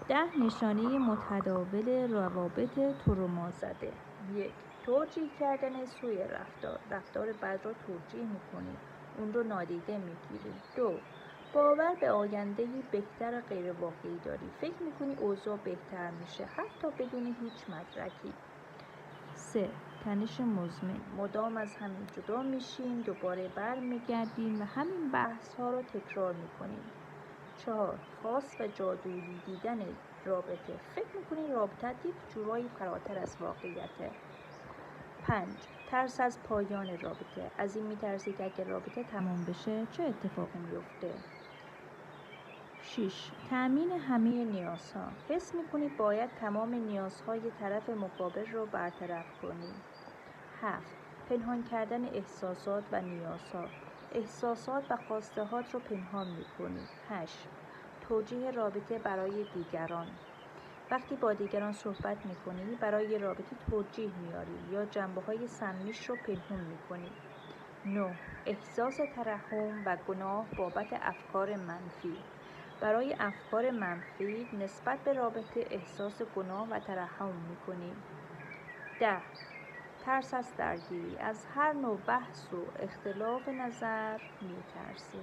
10 نشانه متداول روابط تروما زده. 1. توجیه کردن سوء رفتار بد را توجیه می‌کنی، اون رو نادیده می‌گیری. 2. باور به آینده‌ای بهتر غیر واقعی داری، فکر می‌کنی اوضاع بهتر میشه حتی بدون هیچ مدرکی. 3. تنش مزمن، مدام از همین جدا میشین، دوباره برمیگردین و همین بحث‌ها رو تکرار می‌کنین. 4. خاص و جادویی دیدن رابطه، فکر می‌کنی رابطت یک جورایی فراتر از واقعیته. 5. ترس از پایان رابطه، از این می‌ترسی که اگر رابطه تمام بشه چه اتفاقی میفته. 6. تأمین همه نیازها، حس می‌کنی باید تمام نیازهای طرف مقابل رو برطرف کنی. 7. پنهان کردن احساسات و نیازها، احساسات و خواسته‌هات رو پنهان می‌کنی. 8. توجیه رابطه برای دیگران، وقتی با دیگران صحبت می‌کنی برای رابطه توجیه میاری یا جنبه‌های سمیش رو پنهان می‌کنی. 9. احساس ترحم و گناه بابت افکار منفی، برای افکار منفی نسبت به رابطه احساس گناه و ترحم می‌کنی. 10. ترس از درگیری، از هر نوع بحث و اختلاف نظر می‌ترسی.